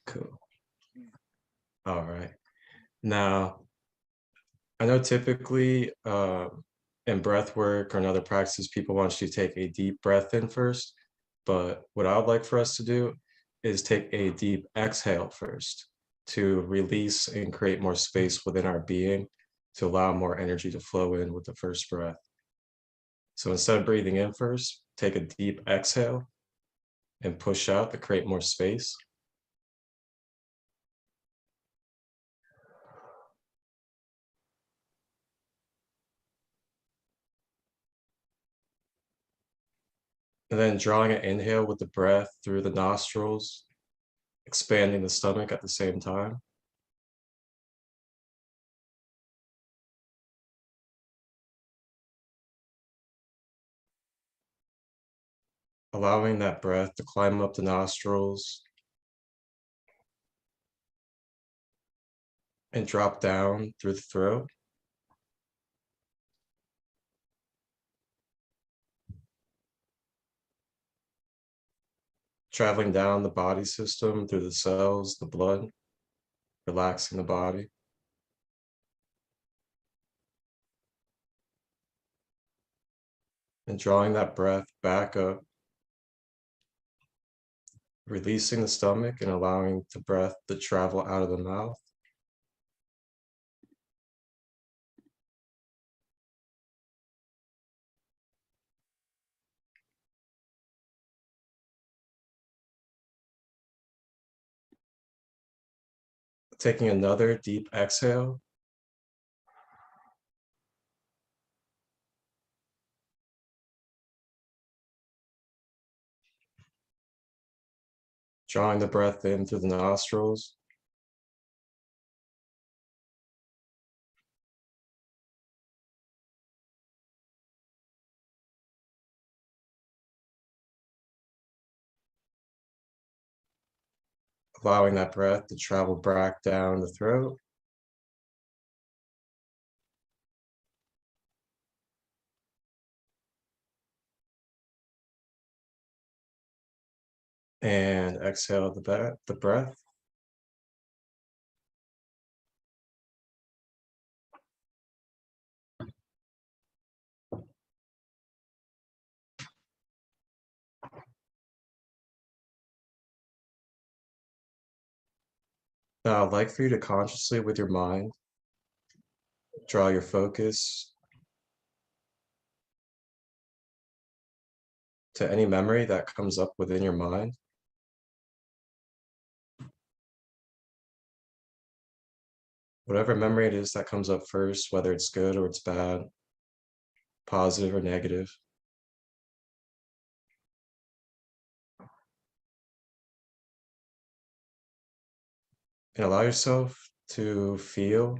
Cool. All right. Now, I know typically in breath work or in other practices, people want you to take a deep breath in first. But what I would like for us to do is take a deep exhale first to release and create more space within our being to allow more energy to flow in with the first breath. So instead of breathing in first, take a deep exhale and push out to create more space. And then drawing an inhale with the breath through the nostrils, expanding the stomach at the same time. Allowing that breath to climb up the nostrils and drop down through the throat. Traveling down the body system through the cells, the blood, relaxing the body. And drawing that breath back up, releasing the stomach and allowing the breath to travel out of the mouth. Taking another deep exhale. Drawing the breath in through the nostrils. Allowing that breath to travel back down the throat. And exhale the breath. Now I'd like for you to consciously with your mind, draw your focus to any memory that comes up within your mind. Whatever memory it is that comes up first, whether it's good or it's bad, positive or negative. And allow yourself to feel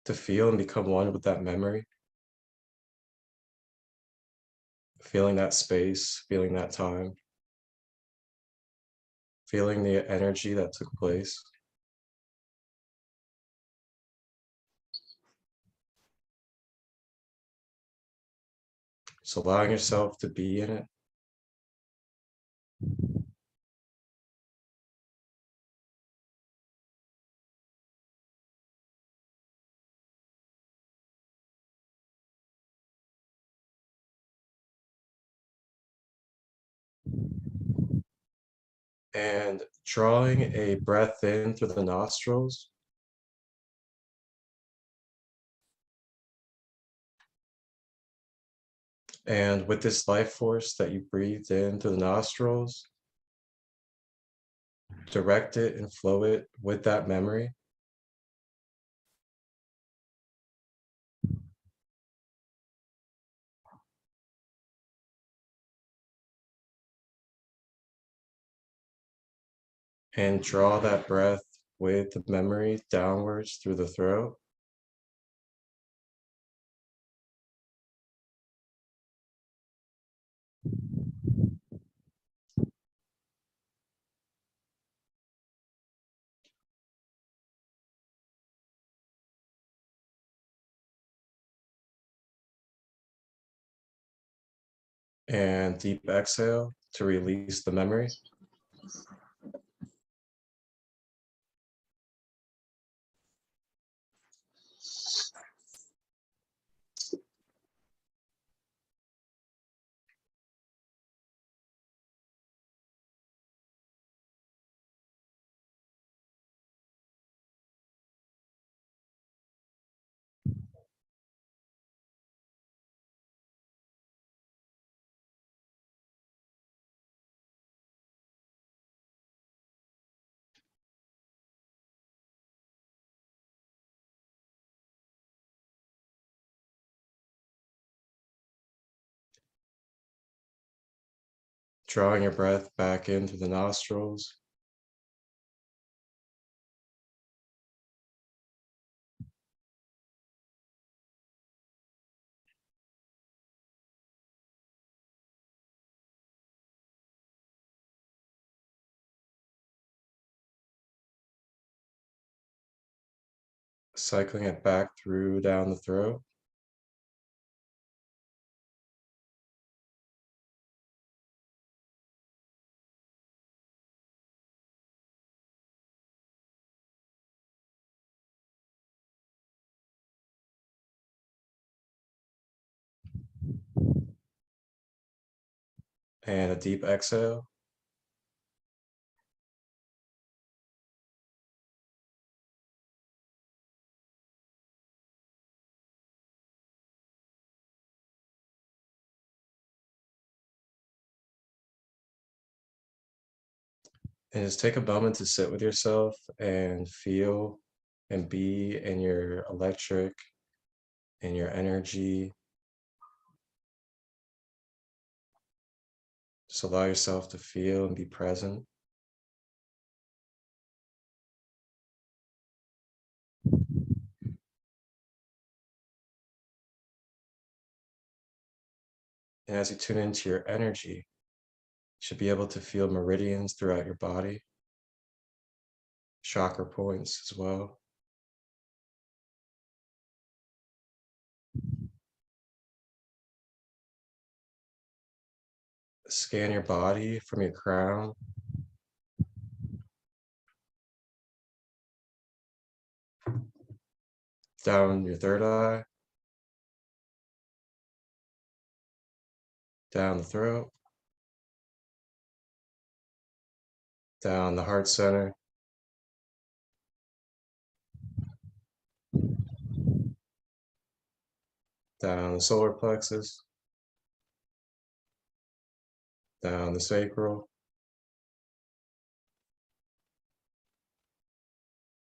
and become one with that memory. Feeling that space, feeling that time, feeling the energy that took place. So allowing yourself to be in it. And drawing a breath in through the nostrils. And with this life force that you breathed in through the nostrils, direct it and flow it with that memory. And draw that breath with the memory downwards through the throat. And deep exhale to release the memory. Drawing your breath back in through the nostrils. Cycling it back through down the throat. And a deep exhale. And just take a moment to sit with yourself and feel and be in your electric, in your energy. Just allow yourself to feel and be present. And as you tune into your energy, you should be able to feel meridians throughout your body, chakra points as well. Scan your body from your crown down your third eye, down the throat, down the heart center, down the solar plexus, down the sacral,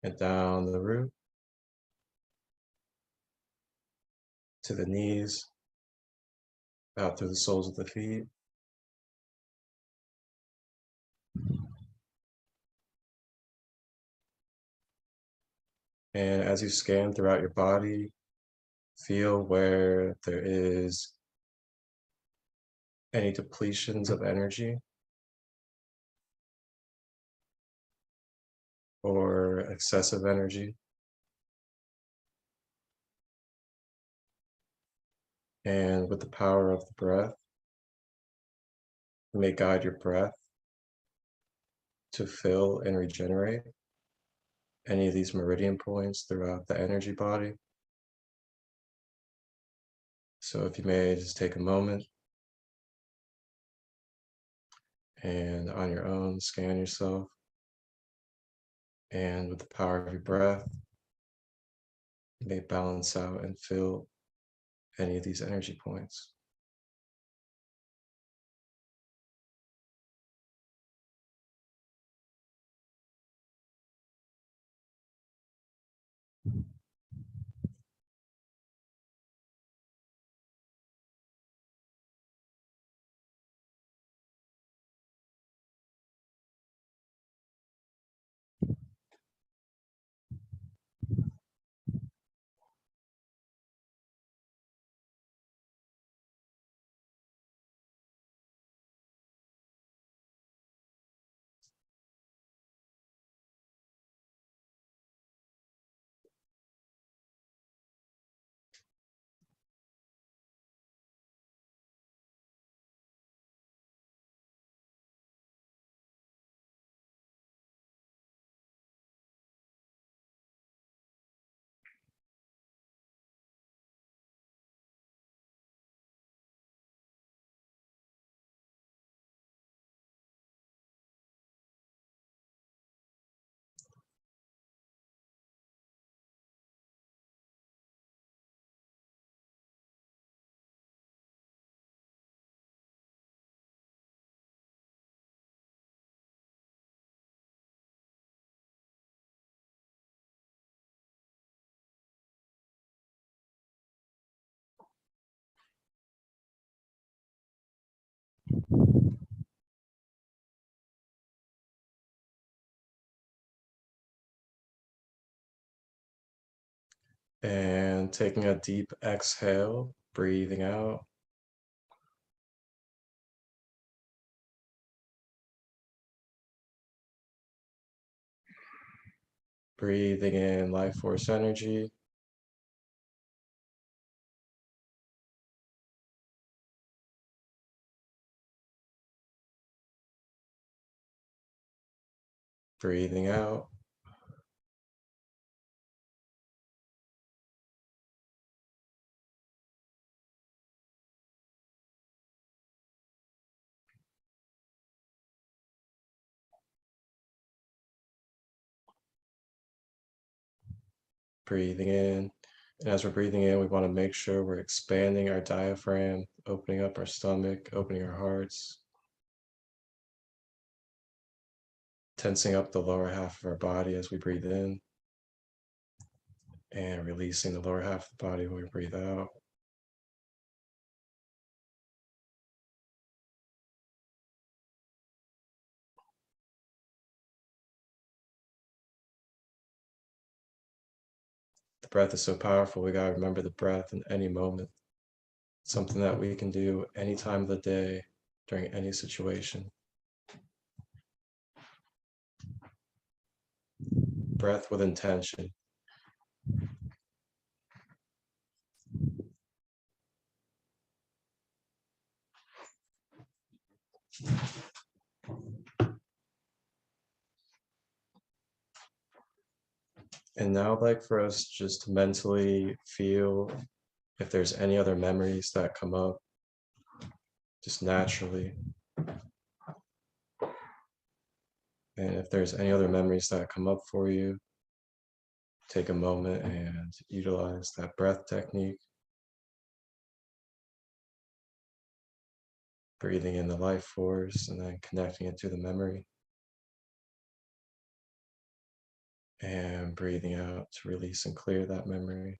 and down the root to the knees, out through the soles of the feet. And as you scan throughout your body, feel where there is any depletions of energy or excessive energy. And with the power of the breath, you may guide your breath to fill and regenerate any of these meridian points throughout the energy body. So if you may just take a moment and on your own, scan yourself. And with the power of your breath, you may balance out and fill any of these energy points. And taking a deep exhale, breathing out. Breathing in life force energy. Breathing out. Breathing in. And as we're breathing in, we want to make sure we're expanding our diaphragm, opening up our stomach, opening our hearts, tensing up the lower half of our body as we breathe in, and releasing the lower half of the body when we breathe out. The breath is so powerful, we gotta remember the breath in any moment. Something that we can do any time of the day, during any situation. Breath with intention. And now I'd like for us just to mentally feel if there's any other memories that come up, just naturally. And if there's any other memories that come up for you, take a moment and utilize that breath technique. Breathing in the life force and then connecting it to the memory. And breathing out to release and clear that memory.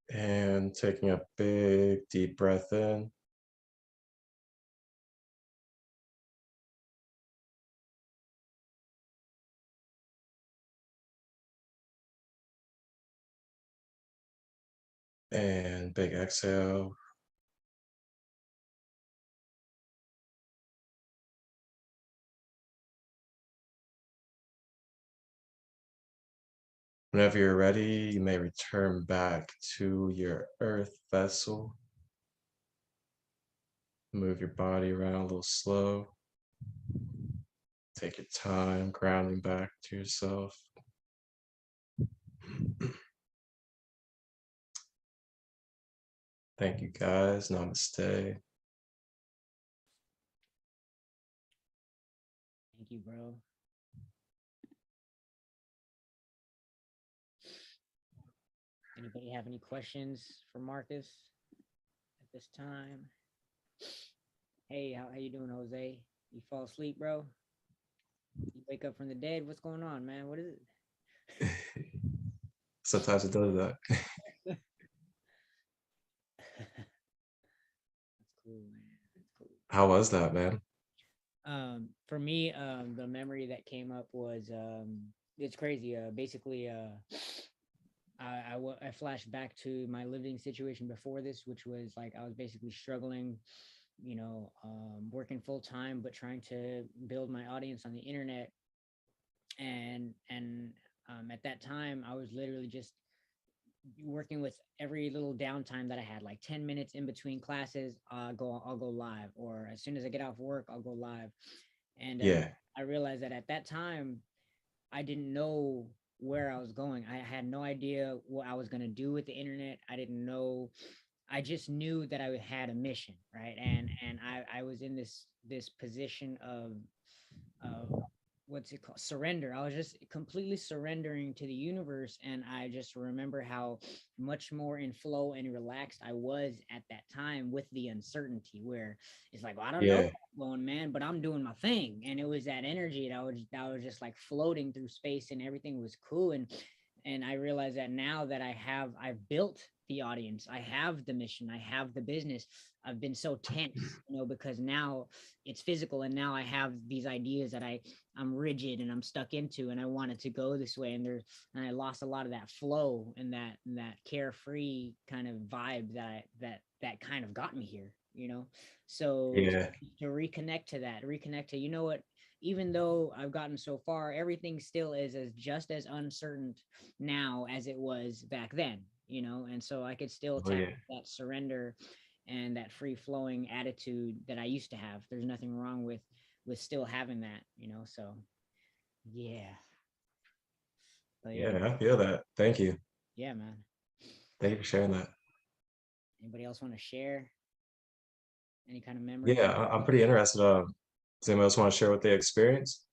And taking a big deep breath in. And big exhale. Whenever you're ready, you may return back to your earth vessel. Move your body around a little slow. Take your time grounding back to yourself. Thank you guys. Namaste. Thank you, bro. Anybody have any questions for Marcus at this time? Hey, how you doing, Jose? You fall asleep, bro? You wake up from the dead? What's going on, man? What is it? Sometimes it does that. That's cool, man. That's cool. How was that, man? For me, the memory that came up was it's crazy. Basically, I flashed back to my living situation before this, which was like I was basically struggling, working full time, but trying to build my audience on the internet. And at that time, I was literally just working with every little downtime that I had, like 10 minutes in between classes, I'll go live, or as soon as I get off work, I'll go live. And Yeah. I realized that at that time, I didn't know where I was going. I had no idea what I was going to do with the internet. I didn't know. I just knew that I had a mission, right? And I was in this position of what's it called, surrender. I was just completely surrendering to the universe, and I just remember how much more in flow and relaxed I was at that time with the uncertainty, where it's like, well, I don't know Yeah. where I'm going, man, but I'm doing my thing. And it was that energy that was just like floating through space, and everything was cool. And I realize that now that I've built the audience, I have the mission, I have the business. I've been so tense, because now it's physical, and now I have these ideas that I'm rigid and I'm stuck into, and I want it to go this way. And I lost a lot of that flow and that carefree kind of vibe that kind of got me here, So Yeah. to reconnect to that, reconnect to, what, even though I've gotten so far, everything still is as just as uncertain now as it was back then, and so I could still Oh tap yeah. that surrender and that free flowing attitude that I used to have. There's nothing wrong with still having that, so yeah. But yeah, Yeah, I feel that. Thank you. yeah, man. Thank you for sharing that. Anybody else want to share any kind of memories? Yeah, I'm pretty interested. Does anyone else want to share what they experienced?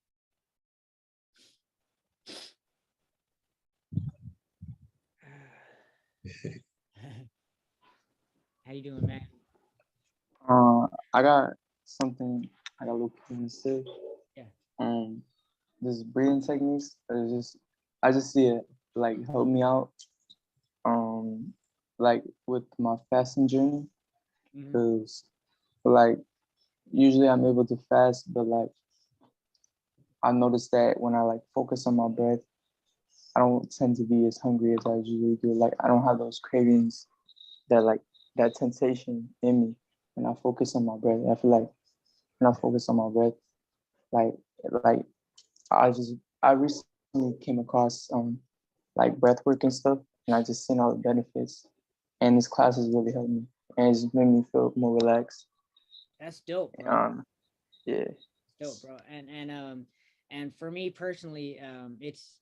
How you doing, man? I got something I got a little thing to say. Yeah. This breathing techniques are just I just see it like help me out. Um, like with my fasting journey, Hmm. because like usually I'm able to fast, but like I noticed that when I like focus on my breath, I don't tend to be as hungry as I usually do. Like I don't have those cravings that like that temptation in me when I focus on my breath. I feel like when I focus on my breath, like like I just I recently came across like breath work and stuff, and I just seen all the benefits. And this class has really helped me, and it's made me feel more relaxed. That's dope, bro. Um, yeah, Dope, bro. And for me personally, it's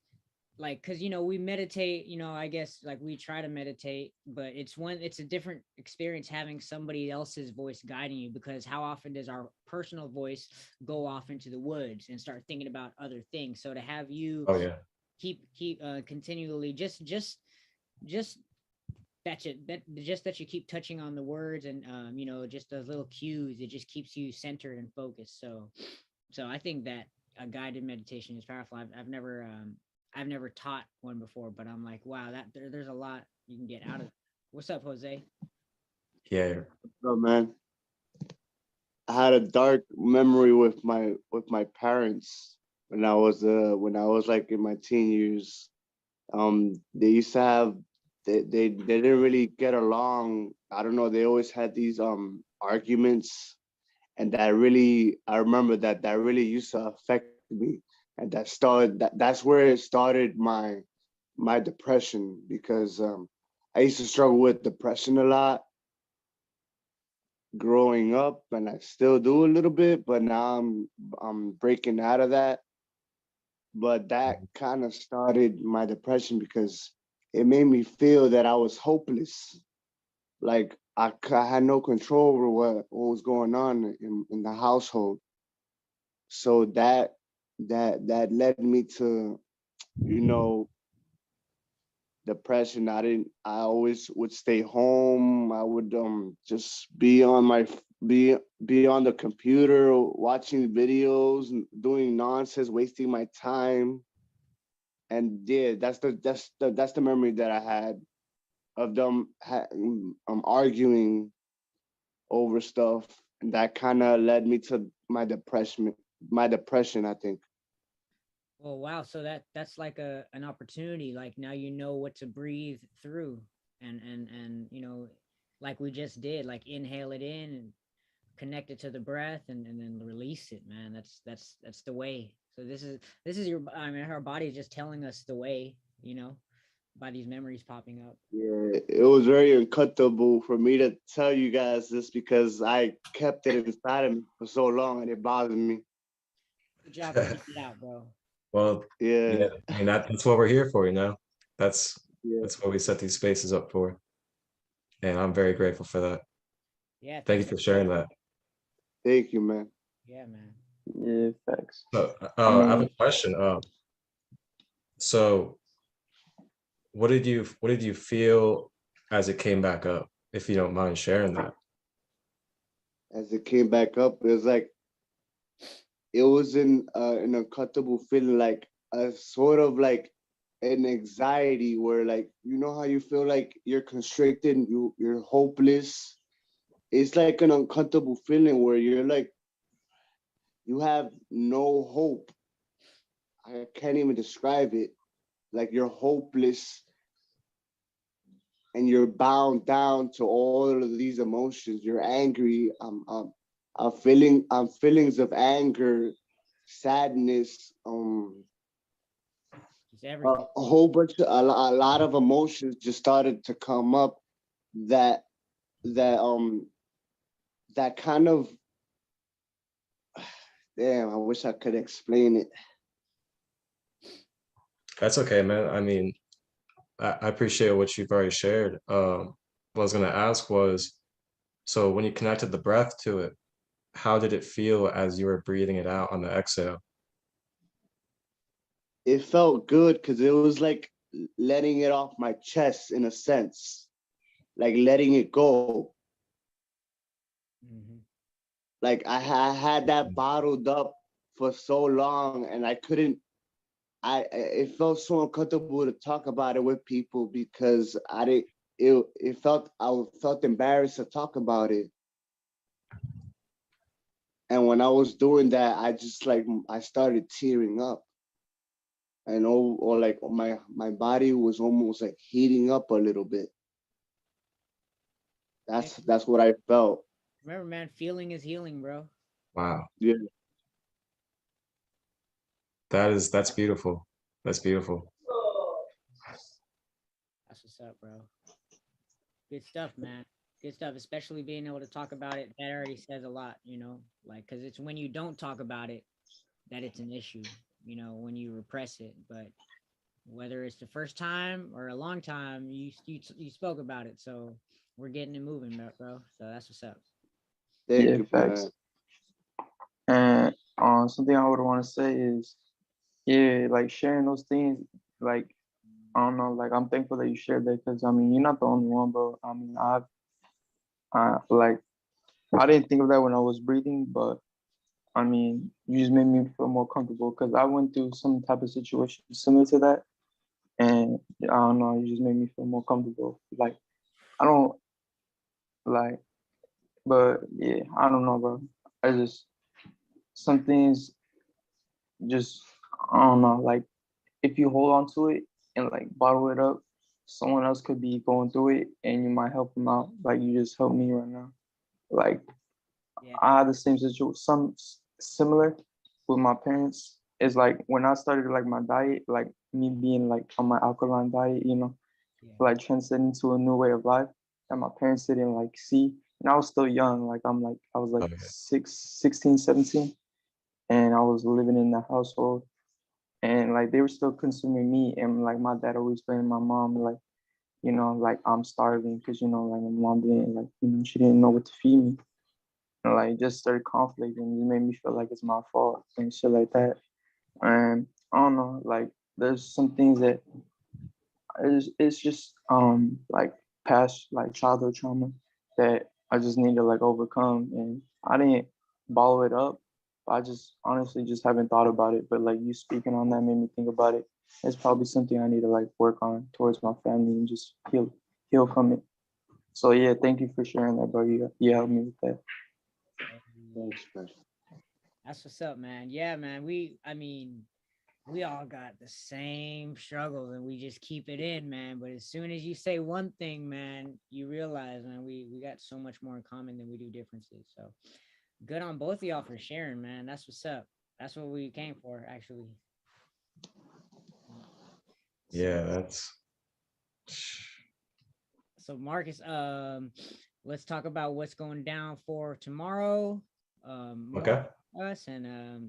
like, because we meditate, I guess, like, we try to meditate, but it's a different experience having somebody else's voice guiding you, because how often does our personal voice go off into the woods and start thinking about other things? So to have you Oh yeah. keep continually just that you keep touching on the words, and just those little cues, it just keeps you centered and focused. So I think that a guided meditation is powerful. I've never taught one before, but I'm like, wow, there's a lot you can get out of it. What's up, Jose? Yeah. Oh man, I had a dark memory with my parents when I was like in my teen years. They used to have they didn't really get along. I don't know. They always had these arguments, and that really I remember that really used to affect me, and that's where it started my depression, because I used to struggle with depression a lot growing up, and I still do a little bit, but now I'm breaking out of that. But that kind of started my depression because it made me feel that I was hopeless. Like I had no control over what was going on in the household. So that led me to, you know, depression. I always would stay home. I would just be on the computer watching videos and doing nonsense, wasting my time. And yeah, that's the memory that I had of them arguing over stuff, and that kind of led me to my depression, I think. Oh wow, so that's like an opportunity. Like, now you know what to breathe through, and like we just did, like, inhale it in and connect it to the breath, and then release it, man. That's the way. So this is your, I mean, our body is just telling us the way, by these memories popping up. Yeah, it was very uncomfortable for me to tell you guys this because I kept it inside of me for so long and it bothered me. Good job for getting it out, bro. Well, Yeah, yeah, I mean that's what we're here for, That's yeah. that's what we set these spaces up for. And I'm very grateful for that. Yeah, Thank you thanks. for sharing that. Thank you, man. Yeah, man. Yeah, facts. So, I I have a mean, question. So what did you feel as it came back up, if you don't mind sharing that? As it came back up, it was like it was in an uncomfortable feeling, like a sort of like an anxiety where like you know how you feel like you're constricted, you're hopeless. It's like an uncomfortable feeling where you're like you have no hope. I can't even describe it. Like you're hopeless and you're bound down to all of these emotions. You're angry. I'm feelings of anger, sadness, Just everything. a whole bunch of a lot of emotions just started to come up that that that kind of damn. I wish I could explain it. That's okay, man. I mean, I appreciate what you've already shared. What I was gonna ask was, so when you connected the breath to it, how did it feel as you were breathing it out on the exhale? It felt good because it was like letting it off my chest in a sense, like letting it go. Hmm. Like I had that bottled up for so long, and I couldn't. It felt so uncomfortable to talk about it with people because I didn't. It felt I felt embarrassed to talk about it. And when I was doing that, I just like I started tearing up, and or like my body was almost like heating up a little bit. Yeah. That's what I felt. Remember, man, feeling is healing, bro. Wow, Yeah. that's beautiful. That's beautiful. That's what's up, bro. Good stuff, man. Good stuff, especially being able to talk about it. That already says a lot, like, because it's when you don't talk about it that it's an issue, when you repress it. But whether it's the first time or a long time, you spoke about it. So we're getting it moving, bro. So that's what's up. Thank yeah, you, facts. man. And something I would want to say is, yeah, like sharing those things, like I don't know, like I'm thankful that you shared that because I mean you're not the only one, bro. I mean like I didn't think of that when I was breathing, but I mean you just made me feel more comfortable because I went through some type of situation similar to that, and I don't know, you just made me feel more comfortable. Like I don't like, but yeah, I don't know, bro. I just some things just I don't know, like if you hold on to it and like bottle it up, someone else could be going through it and you might help them out. Like you just helped me right now. Like Yeah. I had the same situation, similar with my parents. It's like when I started like my diet, like me being like on my alkaline diet, Yeah. like transcending to a new way of life that my parents didn't like see. And I was still young, like I was like Okay. 16, 17, and I was living in the household and like they were still consuming meat and like my dad always blamed my mom like like I'm starving because like my mom didn't like she didn't know what to feed me and like just started conflict and it made me feel like it's my fault and shit like that and I don't know like there's some things that it's just like past like childhood trauma that I just need to like overcome and I didn't bottle it up. I just honestly just haven't thought about it. But like you speaking on that made me think about it. It's probably something I need to like work on towards my family and just heal from it. So yeah, thank you for sharing that, bro. You helped me with that. Hey, Thanks, man. that's what's up, man. Yeah, man. I mean, we all got the same struggles and we just keep it in, man. But as soon as you say one thing, man, you realize, man, we got so much more in common than we do differences. So good on both of y'all for sharing, man. That's what's up. That's what we came for, actually. So Yeah, that's So Marcus, let's talk about what's going down for tomorrow. Okay. Us and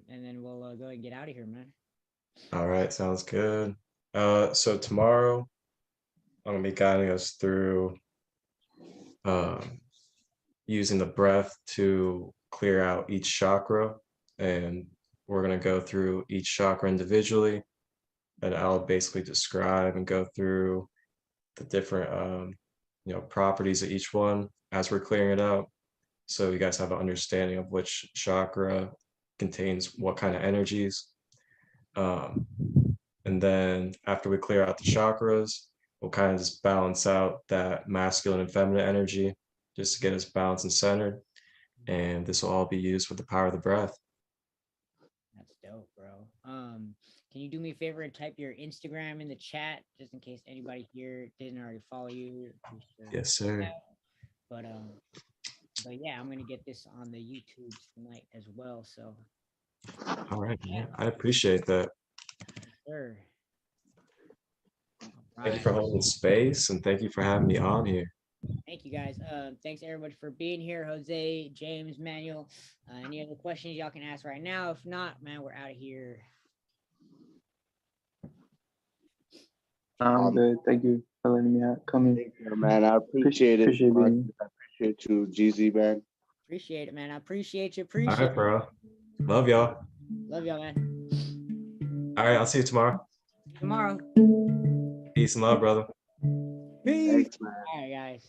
then we'll go ahead and get out of here, man. All right, sounds good. So tomorrow I'm gonna be guiding us through using the breath to clear out each chakra, and we're gonna go through each chakra individually, and I'll basically describe and go through the different properties of each one as we're clearing it out, so you guys have an understanding of which chakra contains what kind of energies. And then after we clear out the chakras, we'll kind of just balance out that masculine and feminine energy just to get us balanced and centered. And this will all be used with the power of the breath. That's dope, bro. Can you do me a favor and type your Instagram in the chat just in case anybody here didn't already follow you? Yes, sir. But yeah, I'm gonna get this on the YouTube tonight as well. So All right, man. I appreciate that. sure. Thank you for holding space, and thank you for having me on here. Thank you guys. Thanks everybody for being here. Jose, James, Manuel. Any other questions y'all can ask right now? If not, man, we're out of here. I'm good. Thank you for letting me come in. Thank you, man. I appreciate it. Appreciate Mark. being I appreciate you, GZ, man. Appreciate it, man. I appreciate you. All Appreciate right, bro. Love y'all. Love y'all, man. All right, I'll see you tomorrow. Tomorrow. Peace and love, brother. Peace. Thanks, man. All right, guys.